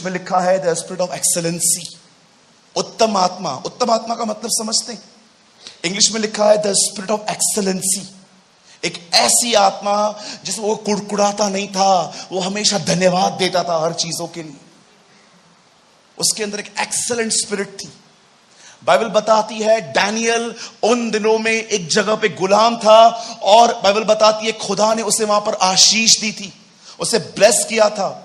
में लिखा है द स्पिरिट ऑफ एक्सेलेंसी, उत्तम आत्मा। उत्तम आत्मा का मतलब समझते हैं? इंग्लिश में लिखा है द स्पिरिट ऑफ एक्सेलेंसी, एक ऐसी आत्मा जिसमें वो कुड़कुड़ाता नहीं था, वो हमेशा धन्यवाद देता था हर चीजों के लिए। उसके अंदर एक एक्सेलेंट स्पिरिट थी। बाइबल बताती है डैनियल उन दिनों में एक जगह पे गुलाम था, और बाइबल बताती है खुदा ने उसे वहां पर आशीष दी थी, उसे ब्लेस किया था।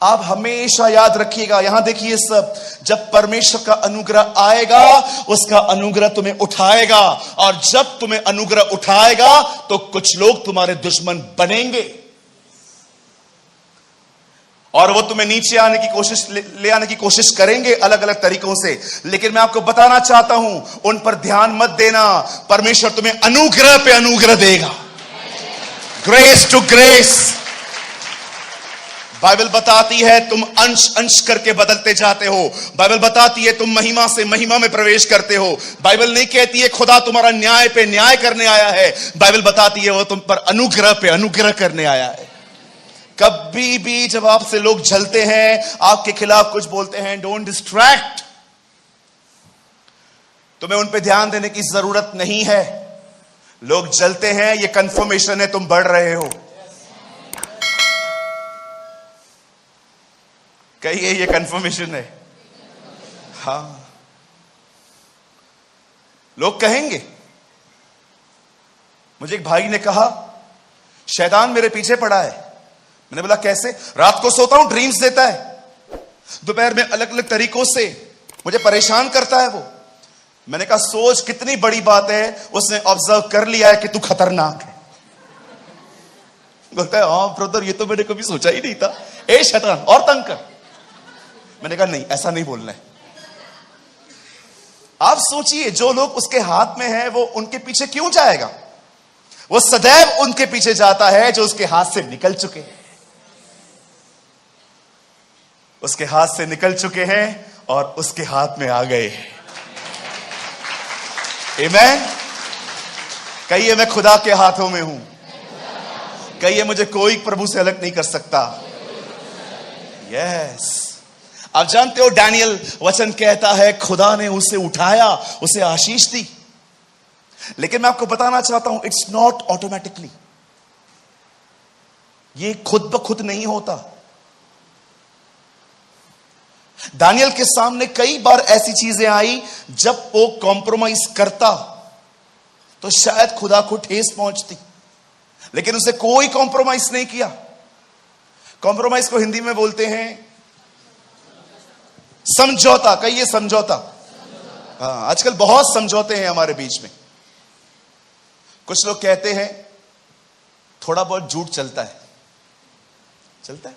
आप हमेशा याद रखिएगा, यहां देखिए सब, जब परमेश्वर का अनुग्रह आएगा उसका अनुग्रह तुम्हें उठाएगा, और जब तुम्हें अनुग्रह उठाएगा तो कुछ लोग तुम्हारे दुश्मन बनेंगे और वो तुम्हें नीचे आने की कोशिश, ले आने की कोशिश करेंगे अलग अलग तरीकों से। लेकिन मैं आपको बताना चाहता हूं, उन पर ध्यान मत देना। परमेश्वर तुम्हें अनुग्रह पे अनुग्रह देगा, ग्रेस टू ग्रेस। बाइबल बताती है तुम अंश अंश करके बदलते जाते हो। बाइबल बताती है तुम महिमा से महिमा में प्रवेश करते हो। बाइबल नहीं कहती है खुदा तुम्हारा न्याय पे न्याय करने आया है। बाइबल बताती है वो तुम पर अनुग्रह पे अनुग्रह करने आया है। कभी भी जब आपसे लोग जलते हैं, आपके खिलाफ कुछ बोलते हैं, डोंट डिस्ट्रैक्ट। तुम्हें उन पे ध्यान देने की जरूरत नहीं है। लोग जलते हैं, ये कंफर्मेशन है तुम बढ़ रहे हो। कहिए ये कंफर्मेशन है। हाँ, लोग कहेंगे। मुझे एक भाई ने कहा शैतान मेरे पीछे पड़ा है। मैंने बोला कैसे? रात को सोता हूं ड्रीम्स देता है, दोपहर में अलग अलग तरीकों से मुझे परेशान करता है वो। मैंने कहा सोच कितनी बड़ी बात है, उसने ऑब्जर्व कर लिया है कि तू खतरनाक है। बोलता है हाँ ब्रदर ये तो मैंने कभी सोचा ही नहीं था, ए शैतान और तंग कर। मैंने कहा नहीं, ऐसा नहीं बोलना है। आप सोचिए जो लोग उसके हाथ में है वो उनके पीछे क्यों जाएगा? वो सदैव उनके पीछे जाता है जो उसके हाथ से निकल चुके हैं, उसके हाथ से निकल चुके हैं और उसके हाथ में आ गए। आमीन। कहिए मैं खुदा के हाथों में हूं। कहिए मुझे कोई प्रभु से अलग नहीं कर सकता। यस। आप जानते हो डैनियल वचन कहता है खुदा ने उसे उठाया, उसे आशीष दी। लेकिन मैं आपको बताना चाहता हूं इट्स नॉट ऑटोमेटिकली, ये खुद ब खुद नहीं होता। दानियल के सामने कई बार ऐसी चीजें आई जब वो कॉम्प्रोमाइज करता तो शायद खुदा को ठेस पहुंचती, लेकिन उसे कोई कॉम्प्रोमाइज नहीं किया। कॉम्प्रोमाइज को हिंदी में बोलते हैं समझौता। कहिए समझौता। हाँ, आजकल बहुत समझौते हैं हमारे बीच में। कुछ लोग कहते हैं थोड़ा बहुत झूठ चलता है। चलता है?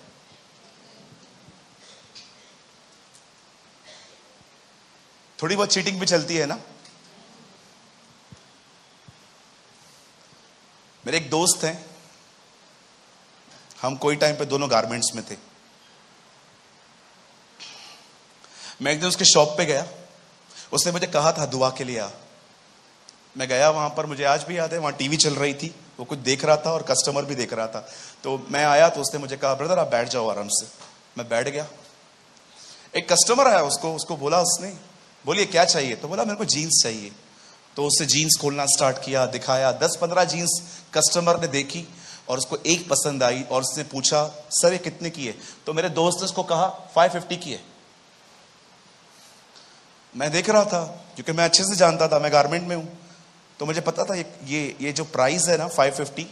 थोड़ी बहुत चीटिंग भी चलती है ना। मेरे एक दोस्त हैं, हम कोई टाइम पे दोनों गारमेंट्स में थे। मैं एक दिन उसके शॉप पे गया, उसने मुझे कहा था दुआ के लिए आ। मैं गया वहां पर, मुझे आज भी याद है, वहां टीवी चल रही थी, वो कुछ देख रहा था और कस्टमर भी देख रहा था। तो मैं आया तो उसने मुझे कहा ब्रदर आप बैठ जाओ आराम से। मैं बैठ गया। एक कस्टमर आया, उसको बोला, उसने बोलिए क्या चाहिए? तो बोला मेरे को जीन्स चाहिए। तो उससे जीन्स खोलना स्टार्ट किया, दिखाया। 10-15 जीन्स कस्टमर ने देखी और उसको एक पसंद आई और उसने पूछा सर ये कितने की है? तो मेरे दोस्त ने उसको कहा 550 की है। मैं देख रहा था क्योंकि मैं अच्छे से जानता था, मैं गारमेंट में हूं, तो मुझे पता था ये जो प्राइस है ना 550,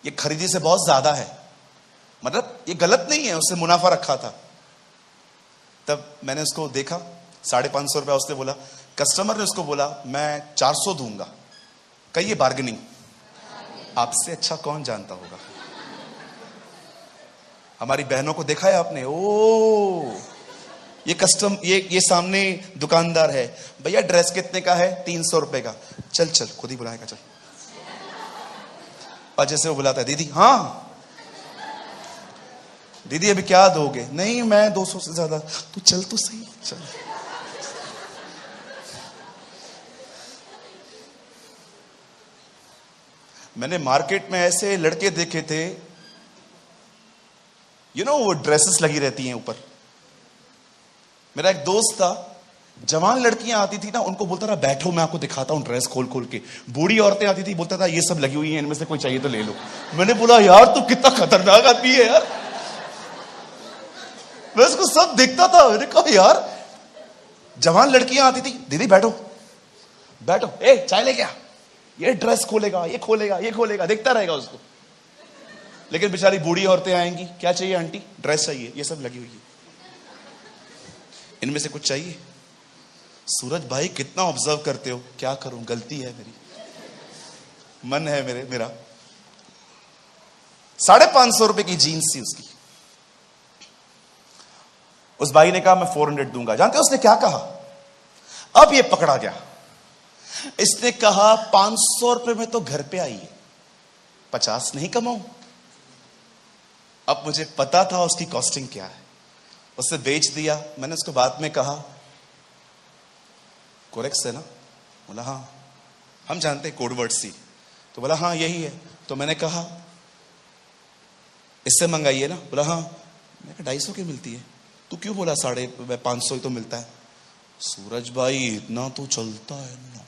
ये खरीदी से बहुत ज्यादा है, मतलब ये गलत नहीं है, उसने मुनाफा रखा था। तब मैंने उसको देखा, 550 रुपया उसने बोला। कस्टमर ने उसको बोला मैं 400 दूंगा। कहिए बार्गेनिंग। आपसे अच्छा कौन जानता होगा? हमारी बहनों को देखा है आपने? ओ ये सामने दुकानदार है, भैया ड्रेस कितने का है? 300 रुपए का। चल खुद ही बुलाएगा, चल। और जैसे वो बुलाता है दीदी, हाँ दीदी अभी क्या दोगे? नहीं मैं 200 से ज्यादा। तू चल तो सही, चल। मैंने मार्केट में ऐसे लड़के देखे थे, वो ड्रेसेस लगी रहती हैं ऊपर, मेरा एक दोस्त था, जवान लड़कियां आती थी ना, उनको बोलता था बैठो मैं आपको दिखाता हूं ड्रेस खोल खोल के। बूढ़ी औरतें आती थी, बोलता था ये सब लगी हुई है, इनमें से कोई चाहिए तो ले लो। मैंने बोला यार तू कितना खतरनाक आदमी है यार। मैं उसको सब देखता था, मैंने कहा यार जवान लड़कियां आती थी, दीदी बैठो बैठो, ए चाय ले क्या, ये ड्रेस खोलेगा, ये खोलेगा, ये खोलेगा, देखता रहेगा उसको। लेकिन बेचारी बूढ़ी औरतें आएंगी, क्या चाहिए आंटी, ड्रेस चाहिए, ये सब लगी हुई है, इनमें से कुछ चाहिए। सूरज भाई कितना ऑब्जर्व करते हो, क्या करूं, गलती है मेरी, मन है मेरा। 550 रुपए की जीन्स थी उसकी। उस भाई ने कहा मैं 400 दूंगा। जानते हो उसने क्या कहा? अब ये पकड़ा गया। इसने कहा 500 रुपए में तो घर पे आई है, 50 नहीं कमाऊं। अब मुझे पता था उसकी कॉस्टिंग क्या है, उससे बेच दिया। मैंने उसको बाद में कहा कोरेक्स है ना? बोला हाँ। हम जानते कोड वर्ड सी, तो बोला हाँ यही है। तो मैंने कहा इससे मंगाइए ना? बोला हाँ। मैंने कहा 250 की मिलती है, तू क्यों बोला 550 ही तो मिलता है? सूरज भाई इतना तो चलता है ना।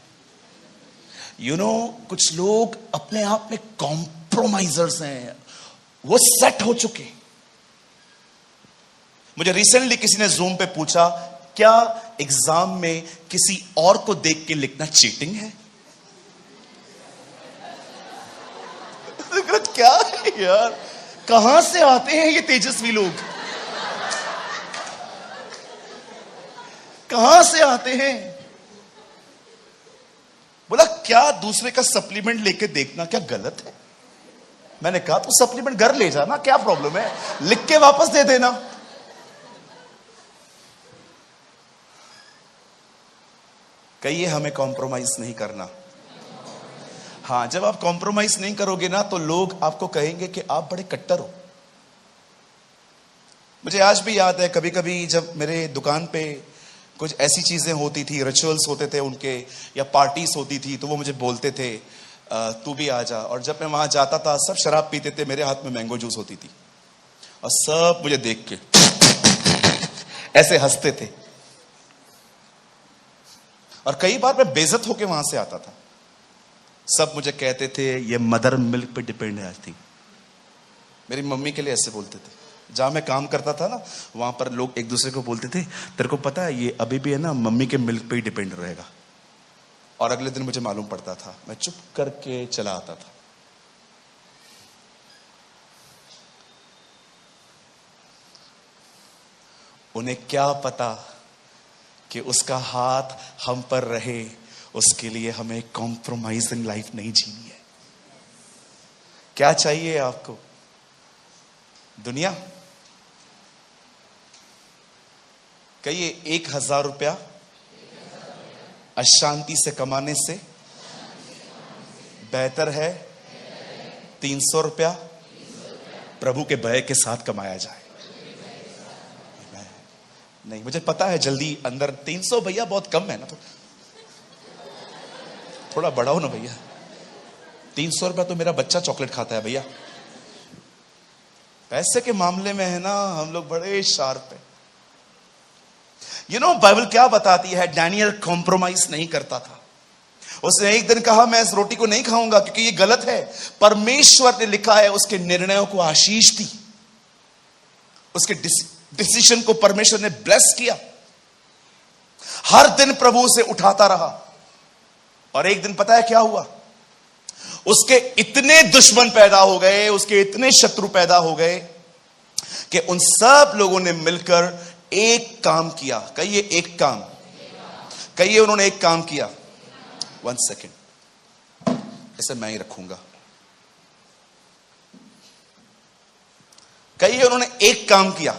यू नो कुछ लोग अपने आप में कॉम्प्रोमाइजर्स हैं, वो सेट हो चुके। मुझे रिसेंटली किसी ने जूम पे पूछा क्या एग्जाम में किसी और को देख के लिखना चीटिंग है? क्या है यार, कहां से आते हैं ये तेजस्वी लोग, कहां से आते हैं? बोला क्या दूसरे का सप्लीमेंट लेके देखना क्या गलत है? मैंने कहा तू सप्लीमेंट घर ले जाना, क्या प्रॉब्लम है, लिख के वापस दे देना। कहिए हमें कॉम्प्रोमाइज नहीं करना। हाँ, जब आप कॉम्प्रोमाइज नहीं करोगे ना तो लोग आपको कहेंगे कि आप बड़े कट्टर हो। मुझे आज भी याद है, कभी कभी जब मेरे दुकान पे कुछ ऐसी चीजें होती थी, रिचुअल्स होते थे उनके, या पार्टीज होती थी, तो वो मुझे बोलते थे तू भी आ जा। और जब मैं वहां जाता था सब शराब पीते थे, मेरे हाथ में मैंगो जूस होती थी और सब मुझे देख के ऐसे हंसते थे। और कई बार मैं बेइज्जत होके वहां से आता था। सब मुझे कहते थे ये मदर मिल्क पे डिपेंड है। आई थिंक मेरी मम्मी के लिए ऐसे बोलते थे। जहां मैं काम करता था ना, वहां पर लोग एक दूसरे को बोलते थे तेरे को पता है ये अभी भी है ना मम्मी के मिल्क पे ही डिपेंड रहेगा। और अगले दिन मुझे मालूम पड़ता था, मैं चुप करके चला आता था। उन्हें क्या पता कि उसका हाथ हम पर रहे, उसके लिए हमें कॉम्प्रोमाइजिंग लाइफ नहीं जीनी है। क्या चाहिए आपको? दुनिया? कहिए 1000 रुपया अशांति से कमाने से बेहतर है 300 रुपया प्रभु के भय के साथ कमाया जाए। नहीं, मुझे पता है जल्दी अंदर 300 भैया बहुत कम है ना, तो थोड़ा बढ़ाओ ना भैया। 300 रुपया तो मेरा बच्चा चॉकलेट खाता है भैया। पैसे के मामले में है ना हम लोग बड़े शार्प है। यू नो बाइबल क्या बताती है? डैनियल कॉम्प्रोमाइज नहीं करता था। उसने एक दिन कहा मैं इस रोटी को नहीं खाऊंगा क्योंकि ये गलत है। परमेश्वर ने लिखा है उसके निर्णयों को आशीष दी, उसके डिसीजन को परमेश्वर ने ब्लेस किया। हर दिन प्रभु से उठाता रहा। और एक दिन पता है क्या हुआ? उसके इतने दुश्मन पैदा हो गए, उसके इतने शत्रु पैदा हो गए कि उन सब लोगों ने मिलकर एक काम किया। कहिए एक काम। कहिए उन्होंने एक काम किया। 1 सेकेंड, इसे मैं ही रखूंगा। कहिए उन्होंने एक काम किया।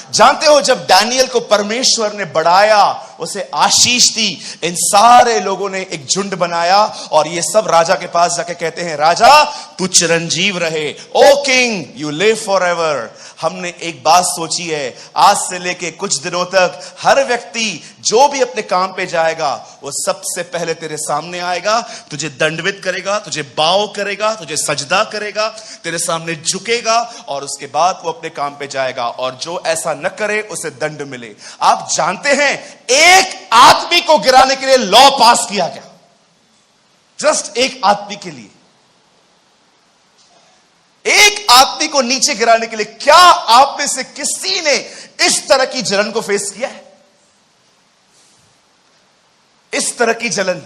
जानते हो जब डैनियल को परमेश्वर ने बढ़ाया, उसे आशीष दी, इन सारे लोगों ने एक झुंड बनाया और ये सब राजा के पास जाके कहते हैं राजा तू चिरंजीव रहे, O king you live forever. हमने एक बात सोची है, आज से लेके कुछ दिनों तक हर व्यक्ति जो भी अपने काम पे जाएगा वो सबसे पहले तेरे सामने आएगा, तुझे दंडवत करेगा, तुझे बाव करेगा, तुझे सजदा करेगा, तेरे सामने झुकेगा और उसके बाद वो अपने काम पे जाएगा। और जो ऐसा न करे उसे दंड मिले। आप जानते हैं एक आदमी को गिराने के लिए लॉ पास किया गया, जस्ट एक आदमी के लिए, एक आदमी को नीचे गिराने के लिए। क्या आप में से किसी ने इस तरह की जलन को फेस किया है? इस तरह की जलन?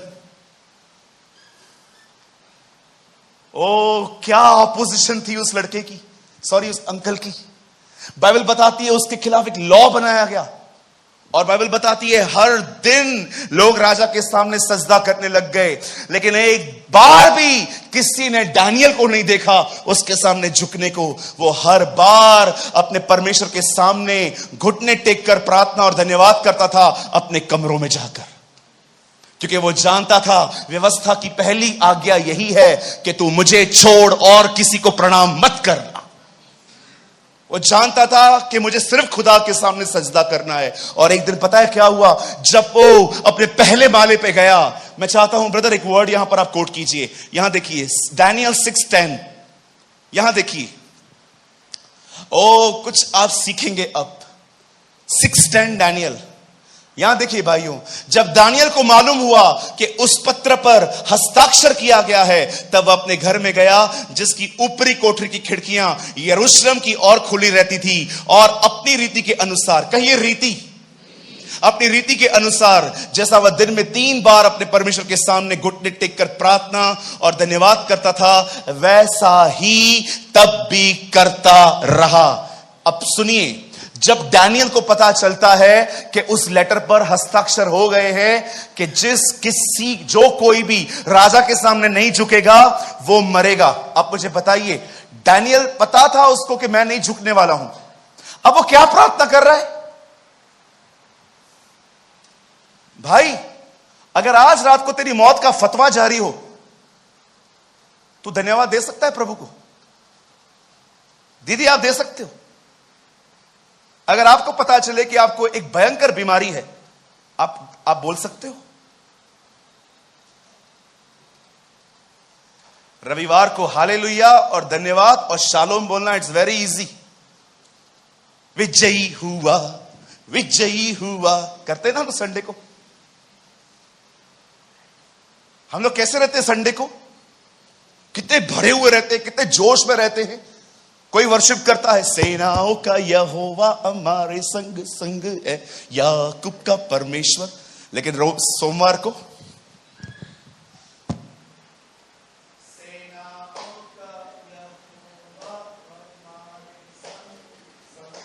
ओ क्या ऑपोजिशन थी उस लड़के की, सॉरी उस अंकल की। बाइबल बताती है उसके खिलाफ एक लॉ बनाया गया, और बाइबल बताती है हर दिन लोग राजा के सामने सजदा करने लग गए, लेकिन एक बार भी किसी ने दानियल को नहीं देखा उसके सामने झुकने को। वो हर बार अपने परमेश्वर के सामने घुटने टेक कर प्रार्थना और धन्यवाद करता था अपने कमरों में जाकर, क्योंकि वो जानता था व्यवस्था की पहली आज्ञा यही है कि तू मुझे छोड़ और किसी को प्रणाम मत करना। वो जानता था कि मुझे सिर्फ खुदा के सामने सजदा करना है। और एक दिन पता है क्या हुआ? जब वो अपने पहले माले पे गया, मैं चाहता हूं ब्रदर एक वर्ड यहां पर आप कोट कीजिए, यहां देखिए दानियल 6:10, यहां देखिए। ओ कुछ आप सीखेंगे अब। 6:10 दानियल, यहां देखिए भाइयों, जब दानियल को मालूम हुआ कि उस पत्र पर हस्ताक्षर किया गया है, तब अपने घर में गया जिसकी ऊपरी कोठरी की खिड़कियां यरूशलेम की ओर खुली रहती थी, और अपनी रीति के अनुसार, कहिए रीति, अपनी रीति के अनुसार, जैसा वह दिन में 3 बार अपने परमेश्वर के सामने घुटने टेक कर प्रार्थना और धन्यवाद करता था, वैसा ही तब भी करता रहा। अब सुनिए, जब दानियल को पता चलता है कि उस लेटर पर हस्ताक्षर हो गए हैं कि जो कोई भी राजा के सामने नहीं झुकेगा वो मरेगा। अब मुझे बताइए, दानियल पता था उसको कि मैं नहीं झुकने वाला हूं, अब वो क्या प्रार्थना कर रहा है? भाई अगर आज रात को तेरी मौत का फतवा जारी हो, तू धन्यवाद दे सकता है प्रभु को? दीदी आप दे सकते हो? अगर आपको पता चले कि आपको एक भयंकर बीमारी है, आप बोल सकते हो? रविवार को हालेलुया और धन्यवाद और शालोम बोलना, इट्स वेरी इजी। विजयी हुआ, विजयी हुआ करते ना हम संडे को। हम लोग कैसे रहते हैं संडे को? कितने भरे हुए रहते हैं, कितने जोश में रहते हैं। कोई वर्शिप करता है, सेनाओं का यहोवा हमारे संग संग है, याकूब का परमेश्वर, लेकिन सोमवार को सेनाओं का यहोवा हमारे संग संग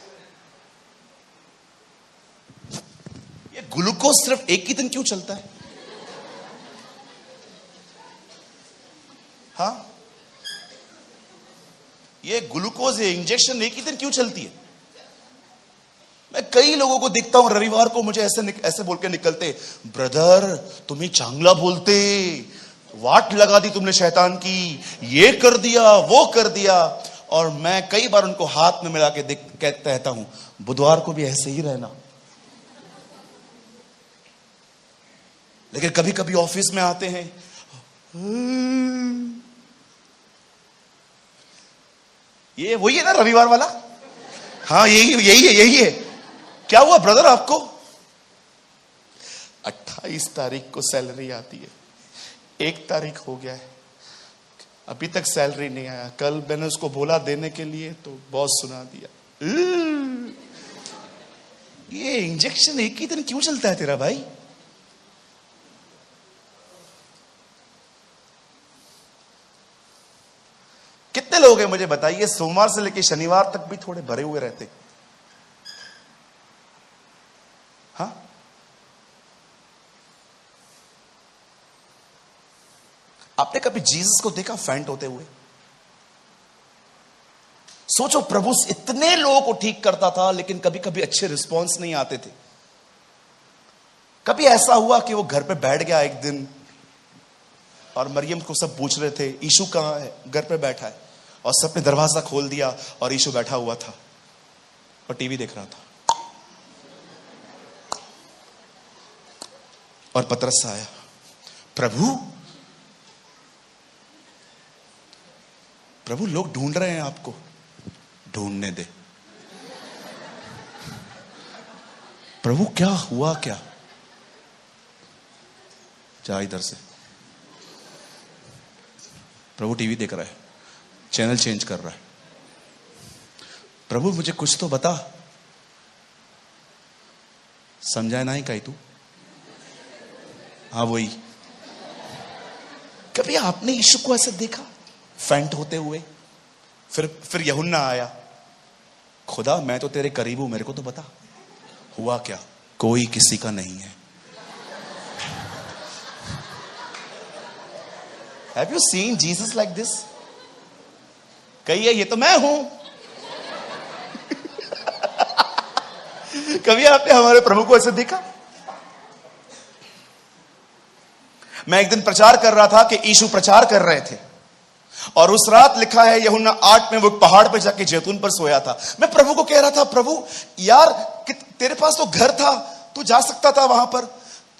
है। ये ग्लूकोज सिर्फ एक ही दिन क्यों चलता है? हाँ, ये ग्लूकोज है, इंजेक्शन एक ही दिन क्यों चलती है? मैं कई लोगों को देखता हूं रविवार को मुझे ऐसे बोल के निकलते, ब्रदर तुम्हें चांगला बोलते, वाट लगा दी तुमने शैतान की, ये कर दिया वो कर दिया। और मैं कई बार उनको हाथ में मिला के कहता हूं, बुधवार को भी ऐसे ही रहना। लेकिन कभी कभी ऑफिस में आते हैं, ये वही है ना रविवार वाला? हाँ यही है। क्या हुआ ब्रदर आपको? 28 तारीख को सैलरी आती है, 1 तारीख हो गया है, अभी तक सैलरी नहीं आया। कल मैंने उसको बोला देने के लिए तो बॉस सुना दिया। ये इंजेक्शन एक ही दिन क्यों चलता है तेरा भाई? कितने लोग हैं मुझे बताइए सोमवार से लेकर शनिवार तक भी थोड़े भरे हुए रहते? हाँ, आपने कभी जीसस को देखा फेंट होते हुए? सोचो, प्रभु इतने लोगों को ठीक करता था, लेकिन कभी कभी अच्छे रिस्पॉन्स नहीं आते थे। कभी ऐसा हुआ कि वो घर पे बैठ गया एक दिन, और मरियम को सब पूछ रहे थे यीशु कहां है? घर पे बैठा है। और सबने दरवाजा खोल दिया और यीशु बैठा हुआ था। और टीवी देख रहा था, और पतरस आया, प्रभु प्रभु लोग ढूंढ रहे हैं आपको। ढूंढने दे प्रभु, क्या हुआ क्या? जा इधर से। प्रभु टीवी देख रहा है, चैनल चेंज कर रहा है। प्रभु मुझे कुछ तो बता। समझाए ना ही कही तू? हाँ वही। कभी आपने यीशु को ऐसे देखा फेंट होते हुए? फिर यूहन्ना आया, खुदा मैं तो तेरे करीब हूं, मेरे को तो बता हुआ क्या? कोई किसी का नहीं है। Have you seen Jesus like this? कहिए ये तो मैं हूं। कभी आपने हमारे प्रभु को ऐसे देखा? मैं एक दिन प्रचार कर रहा था कि यीशु प्रचार कर रहे थे, और उस रात लिखा है यूहन्ना 8 में वो पहाड़ पे जाके जैतून पर सोया था। मैं प्रभु को कह रहा था, प्रभु यार तेरे पास तो घर था, तू जा सकता था वहां पर।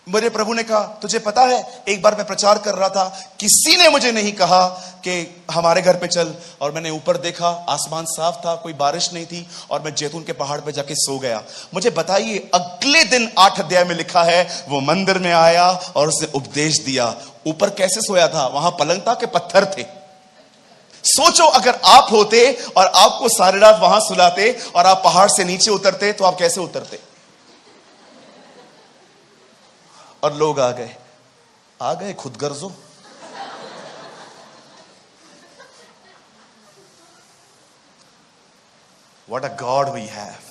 मेरे प्रभु ने कहा, तुझे पता है एक बार मैं प्रचार कर रहा था, किसी ने मुझे नहीं कहा कि हमारे घर पे चल, और मैंने ऊपर देखा आसमान साफ था, कोई बारिश नहीं थी, और मैं जैतून के पहाड़ पे जाके सो गया। मुझे बताइए, अगले दिन 8 अध्याय में लिखा है वो मंदिर में आया और उसने उपदेश दिया। ऊपर कैसे सोया था? वहां पलंग था कि पत्थर थे? सोचो अगर आप होते और आपको सारी रात वहां सुलाते और आप पहाड़ से नीचे उतरते तो आप कैसे उतरते? और लोग आ गए खुदगर्जों। What a God we have।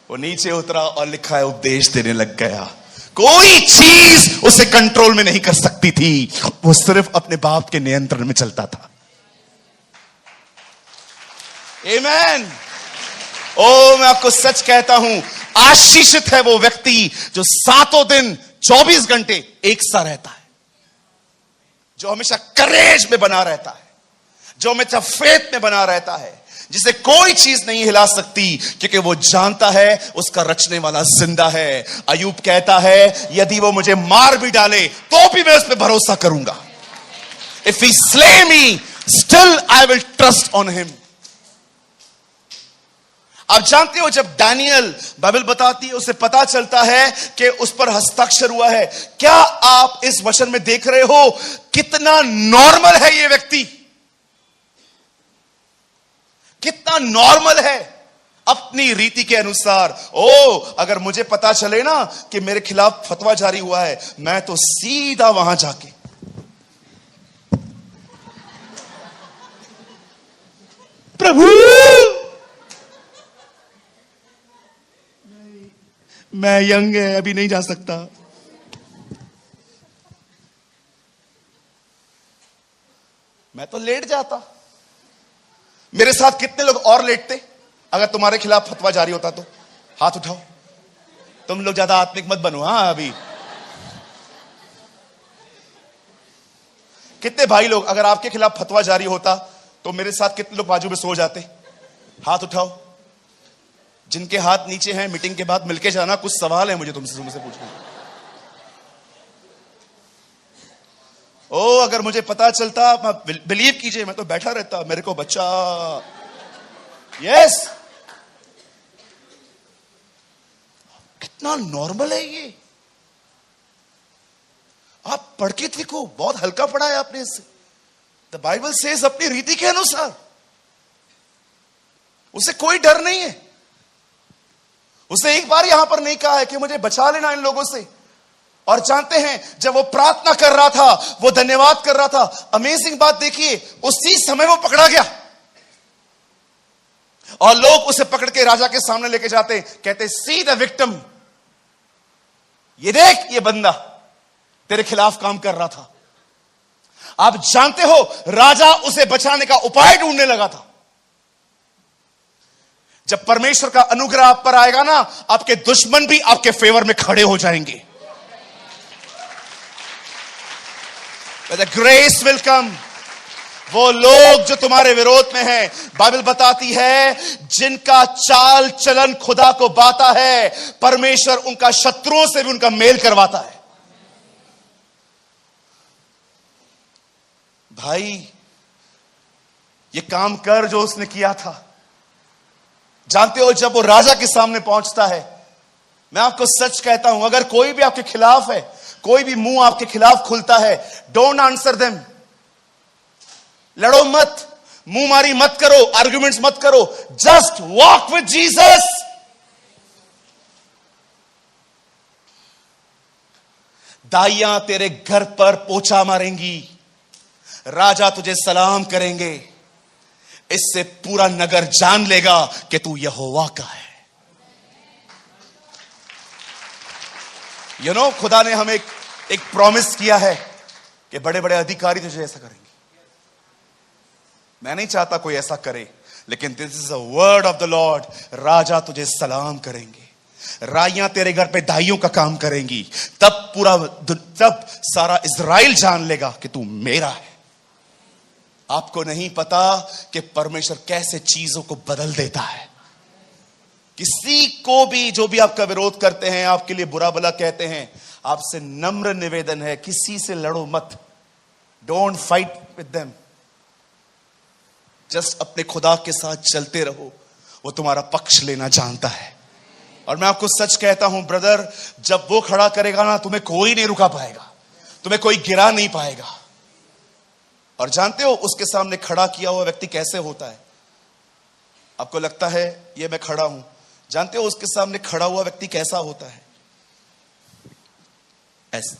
वो नीचे उतरा और लिखा है उपदेश देने लग गया। कोई चीज उसे कंट्रोल में नहीं कर सकती थी, वो सिर्फ अपने बाप के नियंत्रण में चलता था। आमेन। ओ मैं आपको सच कहता हूं, आशीषित है वो व्यक्ति जो 7 दिन 24 घंटे एक सा रहता है, जो हमेशा करेज में बना रहता है, जो हमेशा फेथ में बना रहता है, जिसे कोई चीज नहीं हिला सकती, क्योंकि वो जानता है उसका रचने वाला जिंदा है। अय्यूब कहता है, यदि वो मुझे मार भी डाले तो भी मैं उस पर भरोसा करूंगा। If he slay me still I will trust on him. आप जानते हो, जब दानियल बाइबल बताती है उसे पता चलता है कि उस पर हस्ताक्षर हुआ है। क्या आप इस वचन में देख रहे हो कितना नॉर्मल है ये व्यक्ति? कितना नॉर्मल है अपनी रीति के अनुसार। अगर मुझे पता चले ना कि मेरे खिलाफ फतवा जारी हुआ है, मैं तो सीधा वहां जाके प्रभु मैं यंग है, अभी नहीं जा सकता। मैं तो लेट जाता। मेरे साथ कितने लोग और लेटते अगर तुम्हारे खिलाफ फतवा जारी होता तो? हाथ उठाओ। तुम लोग ज्यादा आत्मिक मत बनो। हां, अभी कितने भाई लोग, अगर आपके खिलाफ फतवा जारी होता तो मेरे साथ कितने लोग बाजू में सो जाते? हाथ उठाओ। जिनके हाथ नीचे हैं, मीटिंग के बाद मिलके जाना, कुछ सवाल है मुझे तुमसे पूछना। अगर मुझे पता चलता, बिलीव कीजिए, मैं तो बैठा रहता, मेरे को बच्चा। यस, कितना नॉर्मल है ये। आप पढ़ के देखो, बहुत हल्का पढ़ा है आपने इससे। द बाइबल सेज अपनी रीति के अनुसार। उसे कोई डर नहीं है। उसने एक बार यहां पर नहीं कहा है कि मुझे बचा लेना इन लोगों से। और जानते हैं, जब वो प्रार्थना कर रहा था, वो धन्यवाद कर रहा था, अमेजिंग बात देखिए, उसी समय वो पकड़ा गया और लोग उसे पकड़ के राजा के सामने लेके जाते, कहते सी द विक्टिम, ये देख ये बंदा तेरे खिलाफ काम कर रहा था। आप जानते हो, राजा उसे बचाने का उपाय ढूंढने लगा था। जब परमेश्वर का अनुग्रह आप पर आएगा ना, आपके दुश्मन भी आपके फेवर में खड़े हो जाएंगे। The grace will come, वो लोग जो तुम्हारे विरोध में हैं, बाइबल बताती है जिनका चाल चलन खुदा को बाता है, परमेश्वर उनका शत्रुओं से भी उनका मेल करवाता है। भाई ये काम कर जो उसने किया था। जानते हो जब वो राजा के सामने पहुंचता है, मैं आपको सच कहता हूं, अगर कोई भी आपके खिलाफ है, कोई भी मुंह आपके खिलाफ खुलता है, डोंट आंसर देम। लड़ो मत, मुंह मारी मत करो, आर्ग्यूमेंट्स मत करो, जस्ट वॉक विद जीसस। दाइयां तेरे घर पर पोछा मारेंगी, राजा तुझे सलाम करेंगे, इससे पूरा नगर जान लेगा कि तू यहोवा का है। यू नो, खुदा ने हमें एक प्रॉमिस किया है कि बड़े बड़े अधिकारी तुझे ऐसा करेंगे। मैं नहीं चाहता कोई ऐसा करे, लेकिन this is a word of the lord. राजा तुझे सलाम करेंगे, राइयां तेरे घर पे दाइयों का काम करेंगी, तब सारा इज़राइल जान लेगा कि तू मेरा है। आपको नहीं पता कि परमेश्वर कैसे चीजों को बदल देता है। किसी को भी, जो भी आपका विरोध करते हैं, आपके लिए बुरा भला कहते हैं, आपसे नम्र निवेदन है, किसी से लड़ो मत। Don't fight with them, just अपने खुदा के साथ चलते रहो, वो तुम्हारा पक्ष लेना जानता है। और मैं आपको सच कहता हूं ब्रदर, जब वो खड़ा करेगा ना, तुम्हें कोई नहीं रुका पाएगा, तुम्हें कोई गिरा नहीं पाएगा। और जानते हो उसके सामने खड़ा किया हुआ व्यक्ति कैसे होता है? आपको लगता है ये मैं खड़ा हूं, जानते हो उसके सामने खड़ा हुआ व्यक्ति कैसा होता है? ऐसा।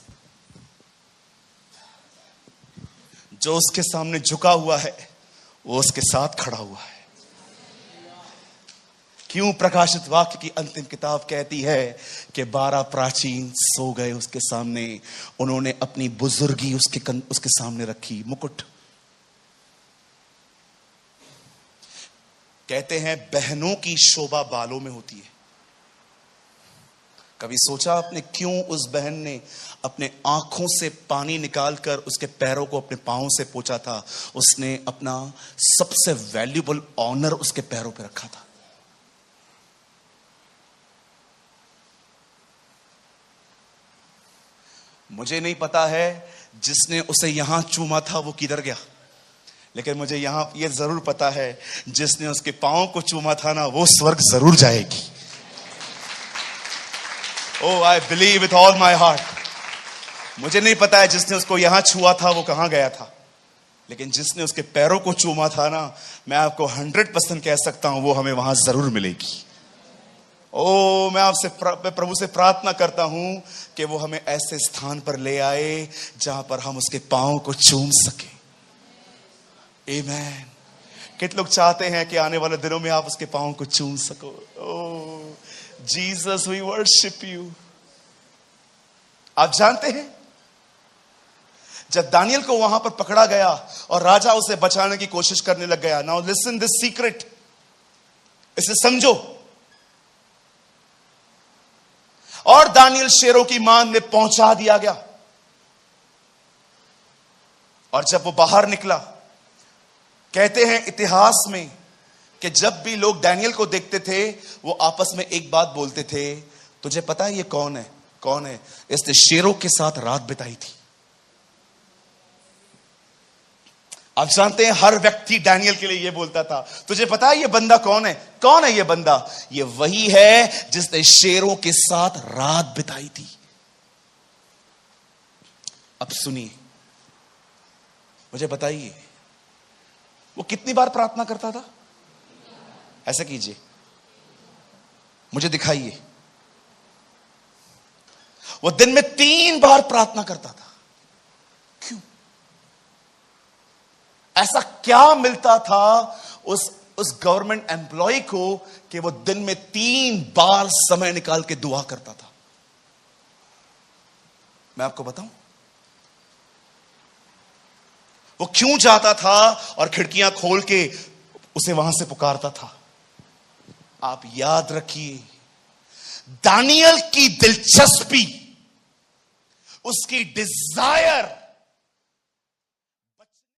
जो उसके सामने झुका हुआ है वो उसके साथ खड़ा हुआ है। क्यों प्रकाशित वाक्य की अंतिम किताब कहती है कि 12 प्राचीन सो गए उसके सामने, उन्होंने अपनी बुजुर्गी उसके सामने रखी। मुकुट, कहते हैं बहनों की शोभा बालों में होती है। कभी सोचा आपने क्यों उस बहन ने अपने आंखों से पानी निकालकर उसके पैरों को अपने पांवों से पोंछा था? उसने अपना सबसे वैल्यूबल ऑनर उसके पैरों पे रखा था। मुझे नहीं पता है जिसने उसे यहां चूमा था वो किधर गया, लेकिन मुझे यहां ये जरूर पता है जिसने उसके पांव को चूमा था ना, वो स्वर्ग जरूर जाएगी। Oh, I believe with all my heart. मुझे नहीं पता है जिसने उसको यहां छुआ था वो कहां गया था, लेकिन जिसने उसके पैरों को चूमा था ना, मैं आपको 100% कह सकता हूं वो हमें वहां जरूर मिलेगी। मैं प्रभु से प्रार्थना करता हूं कि वो हमें ऐसे स्थान पर ले आए जहां पर हम उसके पांव को चूम सके। आमेन। कितने लोग चाहते हैं कि आने वाले दिनों में आप उसके पांव को चूम सको? ओह जीसस, वी वर्शिप यू। आप जानते हैं जब दानियल को वहां पर पकड़ा गया और राजा उसे बचाने की कोशिश करने लग गया, नाउ लिसन दिस सीक्रेट, इसे समझो। और दानियल शेरों की मान में पहुंचा दिया गया, और जब वो बाहर निकला, कहते हैं इतिहास में कि जब भी लोग दानियल को देखते थे वो आपस में एक बात बोलते थे, तुझे पता है ये कौन है? कौन है? इसने शेरों के साथ रात बिताई थी। आप जानते हैं हर व्यक्ति दानियल के लिए ये बोलता था, तुझे पता है ये बंदा कौन है? कौन है ये बंदा? ये वही है जिसने शेरों के साथ रात बिताई थी। अब सुनिए, मुझे बताइए वो कितनी बार प्रार्थना करता था? ऐसा कीजिए, मुझे दिखाइए। वो दिन में 3 बार प्रार्थना करता था। क्यों? ऐसा क्या मिलता था उस गवर्नमेंट एम्प्लॉय को कि वो दिन में 3 बार समय निकाल के दुआ करता था? मैं आपको बताऊं वो क्यों जाता था और खिड़कियां खोल के उसे वहां से पुकारता था। आप याद रखिए, दानियल की दिलचस्पी, उसकी डिजायर